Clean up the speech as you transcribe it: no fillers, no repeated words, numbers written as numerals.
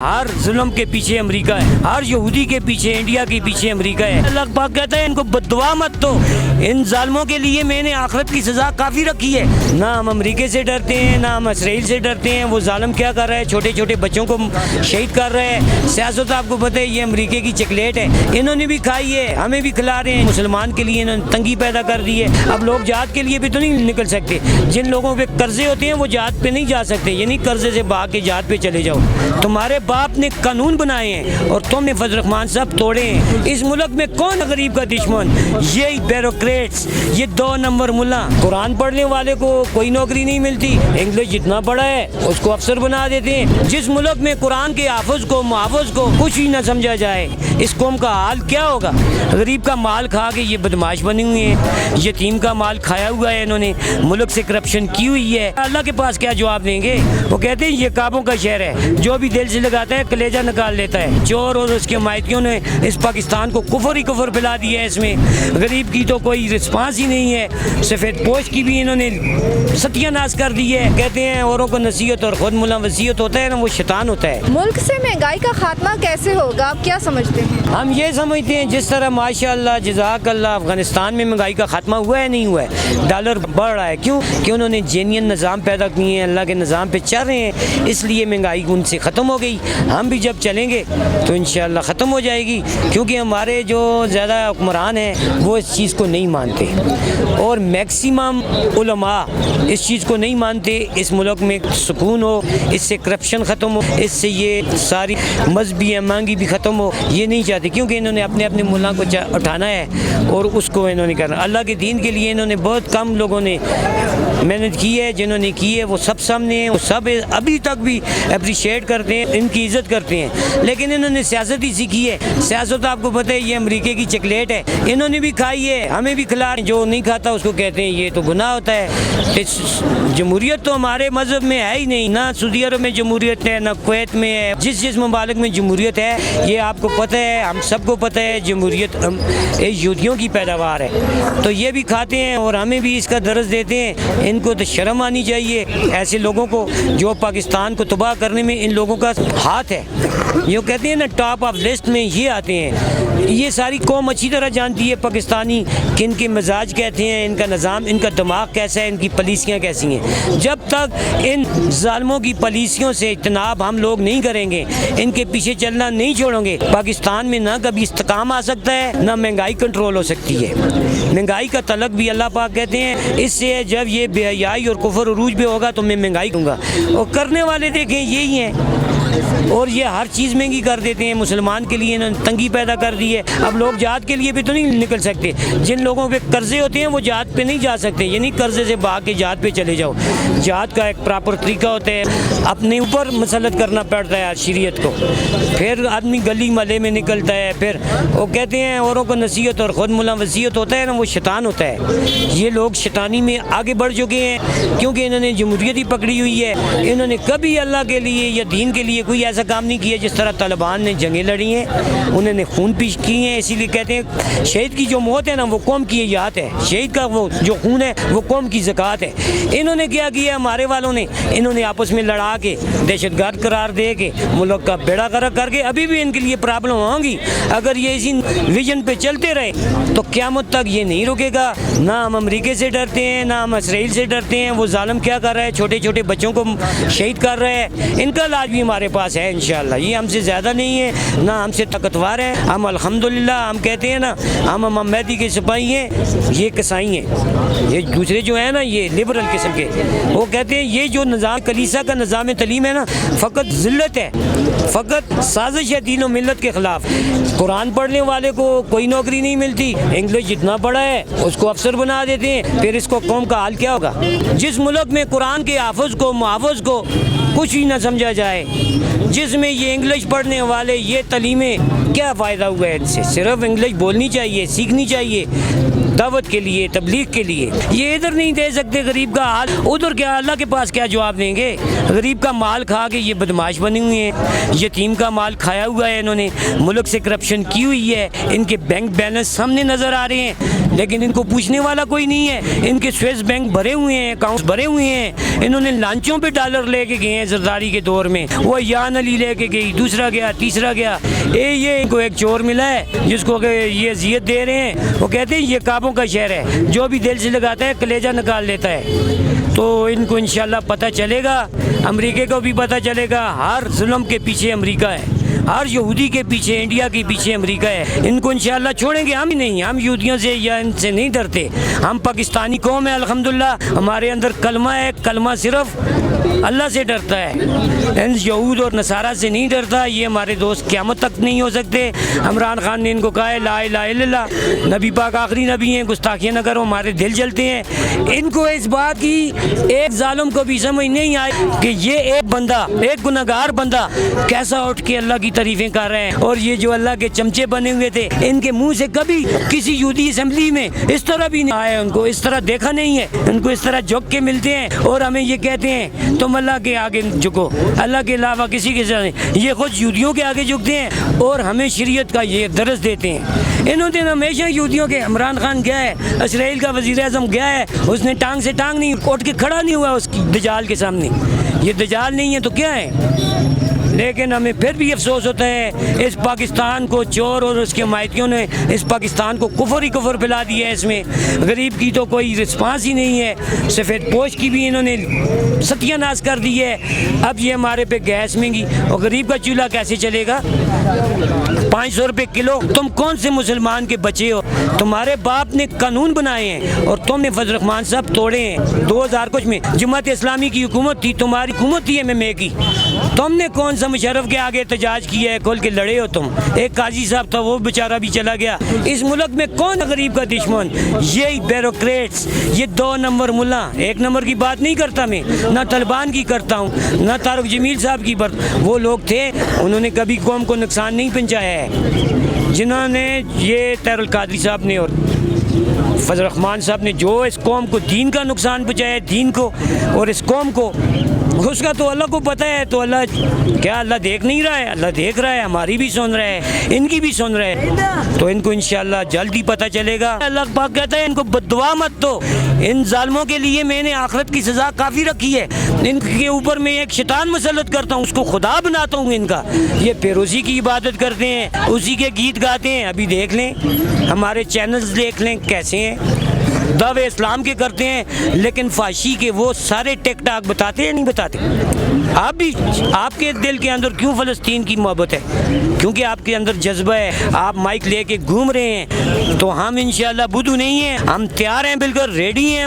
हर जुल्म के पीछे अमेरिका है, हर यहूदी के पीछे, इंडिया के पीछे अमेरिका है। अल्लाह पाक कहता है इनको बद्दुआ मत दो, इन जालिमों के लिए मैंने आखिरत की सजा काफ़ी रखी है। ना हम अमेरिका से डरते हैं, ना हम इसराइल से डरते हैं। वो जालिम क्या कर रहा है, छोटे छोटे बच्चों को शहीद कर रहे हैं। सियासत आपको पता है ये अमेरिका की चॉकलेट है, इन्होंने भी खाई है, हमें भी खिला रहे हैं। मुसलमान के लिए इन्होंने तंगी पैदा कर दी है। अब लोग जहाद के लिए भी तो नहीं निकल सकते। जिन लोगों पे कर्जे होते हैं वो जहाद पे नहीं जा सकते, यानी कर्जे से भाग के जहाद पे चले जाओ। तुम्हारे बाप ने कानून बनाए हैं और तुमने फजल रहमान साहब तोड़े हैं। इस मुल्क में कौन गरीब का दुश्मन? ये ब्यूरोक्रेट्स, ये 2 नंबर मुल्ला। कुरान पढ़ने वाले को कोई नौकरी नहीं मिलती, इंग्लिश जितना पढ़ा है उसको अफसर बना देते हैं। जिस मुल्क में कुरान के हाफिज को, मुहाफिज को कुछ ही न समझा जाए, इस कौम का हाल क्या होगा? गरीब का माल खा के ये बदमाश बने हुए हैं, यतीम का माल खाया हुआ है इन्होंने, मुल्क से करप्शन की हुई है। अल्लाह के पास क्या जवाब देंगे? वो कहते हैं ये काबों का शहर है, जो भी दिल से लगाता है कलेजा निकाल लेता है। चोर और उसके मायतियों ने इस पाकिस्तान को कुफर ही कुफर पिला दिया है। इसमें गरीब की तो कोई रिस्पांस ही नहीं है। सफ़ेद पोश की भी इन्होंने सत्यानाश कर दी है। कहते हैं औरों को नसीहत और खुद मुला वसीयत होता है ना, वो शैतान होता है। मुल्क से महंगाई का खात्मा कैसे होगा, आप क्या समझते हैं? हम ये समझते हैं जिस तरह माशाअल्लाह जज़ाकल्लाह अफगानिस्तान में महंगाई का खात्मा हुआ है, नहीं हुआ है, डॉलर बढ़ रहा है। क्यों? कि उन्होंने जेनियन निज़ाम पैदा किए हैं, अल्लाह के निज़ाम पे चल रहे हैं, इसलिए महंगाई उनसे ख़त्म हो गई। हम भी जब चलेंगे तो इंशाअल्लाह ख़त्म हो जाएगी, क्योंकि हमारे जो ज़्यादा हुक्मरान हैं वो इस चीज़ को नहीं मानते और मैक्सिमम उलमा इस चीज़ को नहीं मानते। इस मुल्क में सुकून हो, इससे करप्शन ख़त्म हो, इससे ये सारी मजहबी मांगी भी ख़त्म हो, ये नहीं चाहते, क्योंकि इन्होंने अपने अपने मुल्ला को उठाना है और उसको इन्होंने करना। अल्लाह के दीन के लिए इन्होंने बहुत कम लोगों ने मेहनत की है, जिन्होंने की है वो सब सामने हैं, वो सब अभी तक भी अप्रिशिएट करते हैं, इनकी इज़्ज़त करते हैं। लेकिन इन्होंने सियासत ही सीखी है। सियासत आपको पता है ये अमेरिका की चॉकलेट है, इन्होंने भी खाई है, हमें भी खिला। जो नहीं खाता उसको कहते हैं ये तो गुनाह होता है। जमहूरियत तो हमारे मज़हब में है ही नहीं, ना सऊदी अरब में जमहूरियत है, ना कुवैत में है। जिस ममालिक में जमहूरियत है ये आपको पता है, हम सबको पता है, जमहूरियत यहूदियों की पैदावार है। तो ये भी खाते हैं और हमें भी इसका दर्ज देते हैं। इनको तो शर्म आनी चाहिए ऐसे लोगों को, जो पाकिस्तान को तबाह करने में इन लोगों का हाथ है। ये कहते हैं ना टॉप ऑफ लिस्ट में ये आते हैं। ये सारी कौम अच्छी तरह जानती है पाकिस्तानी किन के मिजाज कहते हैं, इनका निज़ाम, इनका दिमाग कैसा है, इनकी पॉलिसियाँ कैसी हैं। जब तक इन जालिमों की पॉलिसियों से इज्तनाब हम लोग नहीं करेंगे, इनके पीछे चलना नहीं छोड़ेंगे, पाकिस्तान में ना कभी इस्तेकाम आ सकता है, ना महंगाई कंट्रोल हो सकती है। महंगाई का तलक भी अल्लाह पाक कहते हैं इससे जब ये बेहयाई और कुफर उरूज भी होगा तो मैं महंगाई दूंगा। और करने वाले देखें यही हैं, और ये हर चीज़ महंगी कर देते हैं। मुसलमान के लिए इन्होंने तंगी पैदा कर दी है। अब लोग जहाद के लिए भी तो नहीं निकल सकते। जिन लोगों पे कर्जे होते हैं वो जहाद पे नहीं जा सकते, यानी कर्जे से भाग के जहाद पे चले जाओ। जहाद का एक प्रॉपर तरीका होता है, अपने ऊपर मसलत करना पड़ता है शरीयत को, फिर आदमी गली महल्ले में निकलता है। फिर वो कहते हैं औरों को नसीहत और ख़ुद मुला वसीयत होता है ना, वो शैतान होता है। ये लोग शैतानी में आगे बढ़ चुके हैं, क्योंकि इन्होंने जमहूरियत ही पकड़ी हुई है। इन्होंने कभी अल्लाह के लिए या दीन के लिए कोई ऐसा काम नहीं किया। जिस तरह तालिबान ने जंगें लड़ी हैं, उन्होंने खून पीश किए हैं, इसीलिए कहते हैं शहीद की जो मौत है ना वो कौम की याद है, शहीद का वो जो खून है वो कौम की ज़कात है। इन्होंने क्या किया हमारे वालों ने, इन्होंने आपस में लड़ा के दहशतगर्द करार दे के मुल्क का बेड़ा गर्क करके, अभी भी इनके लिए प्रॉब्लम होंगी। अगर ये इसी विजन पे चलते रहे तो क़यामत तक ये नहीं रुकेगा। ना हम अमेरिका से डरते हैं, ना हम इसराइल से डरते हैं। वो जालिम क्या कर रहा है, छोटे छोटे बच्चों को शहीद कर रहे हैं, इनका इलाज भी हमारे पास है इंशाअल्लाह। ये हमसे ज़्यादा नहीं है, ना हमसे ताकतवर है। हम अल्हम्दुलिल्लाह, हम कहते हैं ना हम मेहदी के सिपाही हैं, ये कसाई हैं। ये दूसरे जो है ना ये लिबरल किस्म के, वो कहते हैं ये जो निज़ाम कलीसा का निज़ाम तलीम है ना फ़कत ज़िल्लत है, फ़कत साजिश है दीन और मिल्लत के ख़िलाफ़। कुरान पढ़ने वाले को कोई नौकरी नहीं मिलती, इंग्लिश जितना पढ़ा है उसको अफसर बना देते हैं। फिर इसको कौम का हाल क्या होगा? जिस मुल्क में कुरान के हाफिज को, मुहाफिज को कुछ ही ना समझा जाए, जिसमें ये इंग्लिश पढ़ने वाले ये तलीमें, क्या फ़ायदा हुआ है इनसे? सिर्फ इंग्लिश बोलनी चाहिए, सीखनी चाहिए दावत के लिए, तबलीग के लिए। ये इधर नहीं दे सकते गरीब का हाल, उधर क्या अल्लाह के पास क्या जवाब देंगे? गरीब का माल खा के ये बदमाश बने हुए हैं, यतीम का माल खाया हुआ है इन्होंने, मुल्क से करप्शन की हुई है, इनके बैंक बैलेंस सामने नज़र आ रहे हैं। لیکن ان کو پوچھنے والا کوئی نہیں ہے. ان کے سوئس بینک بھرے ہوئے ہیں, اکاؤنٹس بھرے ہوئے ہیں. انہوں نے لانچوں پہ ڈالر لے کے گئے ہیں زرداری کے دور میں. وہ یان علی لے کے گئی, دوسرا گیا, تیسرا گیا. یہ ان کو ایک چور ملا ہے جس کو کہ یہ اذیت دے رہے ہیں. وہ کہتے ہیں یہ کعبوں کا شہر ہے, جو بھی دل سے لگاتا ہے کلیجہ نکال لیتا ہے. تو ان کو انشاءاللہ پتہ چلے گا, امریکہ کو بھی پتہ چلے گا ہر ظلم کے پیچھے امریکہ ہے, ہر یہودی کے پیچھے, انڈیا کے پیچھے امریکہ ہے. ان کو انشاءاللہ چھوڑیں گے ہم ہی نہیں. ہم یہودیوں سے یا ان سے نہیں ڈرتے. ہم پاکستانی قوم ہے الحمدللہ. ہمارے اندر کلمہ ہے, کلمہ صرف اللہ سے ڈرتا ہے, ان یہود اور نصارہ سے نہیں ڈرتا. یہ ہمارے دوست قیامت تک نہیں ہو سکتے. عمران خان نے ان کو کہا ہے لا الہ الا اللہ, نبی پاک آخری نبی ہیں, گستاخیاں نہ کرو, ہمارے دل جلتے ہیں. ان کو اس بات کی ایک ظالم کو بھی سمجھ نہیں آئی کہ یہ ایک بندہ, ایک گناہگار بندہ کیسا اٹھ کے اللہ کی تعریفیں کر رہے ہیں. اور یہ جو اللہ کے چمچے بنے ہوئے تھے, ان کے منہ سے کبھی کسی یہودی اسمبلی میں اس طرح بھی نہیں آیا, ان کو اس طرح دیکھا نہیں ہے. ان کو اس طرح جھک کے ملتے ہیں اور ہمیں یہ کہتے ہیں تم اللہ کے آگے جھکو, اللہ کے علاوہ کسی کے ساتھ. یہ خود یہودیوں کے آگے جھکتے ہیں اور ہمیں شریعت کا یہ درس دیتے ہیں. انہوں نے ہمیشہ یہودیوں کے, عمران خان گیا ہے, اسرائیل کا وزیر اعظم گیا ہے, اس نے ٹانگ سے ٹانگ نہیں اٹھ کے کھڑا نہیں ہوا اس کی دجال کے سامنے. یہ دجال نہیں ہے تو کیا ہے؟ لیکن ہمیں پھر بھی افسوس ہوتا ہے اس پاکستان کو چور اور اس کے حمایتیوں نے اس پاکستان کو کفر ہی کفر پلا دیا ہے. اس میں غریب کی تو کوئی رسپانس ہی نہیں ہے. سفید پوش کی بھی انہوں نے ستیہ ناش کر دی ہے. اب یہ ہمارے پہ گیس مہنگی, اور غریب کا چولہا کیسے چلے گا؟ 500 روپے کلو. تم کون سے مسلمان کے بچے ہو؟ تمہارے باپ نے قانون بنائے ہیں اور تم نے فضل الرحمان صاحب توڑے ہیں. 2000 کچھ میں جماعت اسلامی کی حکومت تھی, تمہاری حکومت تھی MMA کی. تم نے کون سا مشرف کے آگے احتجاج کیا ہے؟ کھول کے لڑے ہو تم. ایک قاضی صاحب تھا, وہ بیچارہ بھی چلا گیا. اس ملک میں کون غریب کا دشمن؟ یہی بیوروکریٹس, یہ 2 نمبر ملا. 1 نمبر کی بات نہیں کرتا میں, نہ طالبان کی کرتا ہوں, نہ طارق جمیل صاحب کی. وہ لوگ تھے, انہوں نے کبھی قوم کو نقصان نہیں پہنچایا ہے. جنہوں نے یہ طاہر القادری صاحب نے اور فضل الرحمان صاحب نے جو اس قوم کو دین کا نقصان پہنچایا, دین کو اور اس قوم کو, اس کا تو اللہ کو پتہ ہے. تو اللہ کیا اللہ دیکھ نہیں رہا ہے؟ اللہ دیکھ رہا ہے, ہماری بھی سن رہا ہے, ان کی بھی سن رہا ہے. تو ان کو انشاءاللہ جلدی پتہ چلے گا. اللہ پاک کہتا ہے ان کو بددعا مت دو. ان ظالموں کے لیے میں نے آخرت کی سزا کافی رکھی ہے. ان کے اوپر میں ایک شیطان مسلط کرتا ہوں, اس کو خدا بناتا ہوں ان کا. یہ پھر اسی کی عبادت کرتے ہیں, اسی کے گیت گاتے ہیں. ابھی دیکھ لیں, ہمارے چینلز دیکھ لیں کیسے ہیں, دعوے اسلام کے کرتے ہیں, لیکن فحاشی کے وہ سارے ٹیک ٹاک بتاتے ہیں نہیں بتاتے. آپ بھی, آپ کے دل کے اندر کیوں فلسطین کی محبت ہے؟ کیونکہ آپ کے اندر جذبہ ہے, آپ مائک لے کے گھوم رہے ہیں. تو ہم انشاءاللہ بدھو نہیں ہیں, ہم تیار ہیں, بالکل ریڈی ہیں.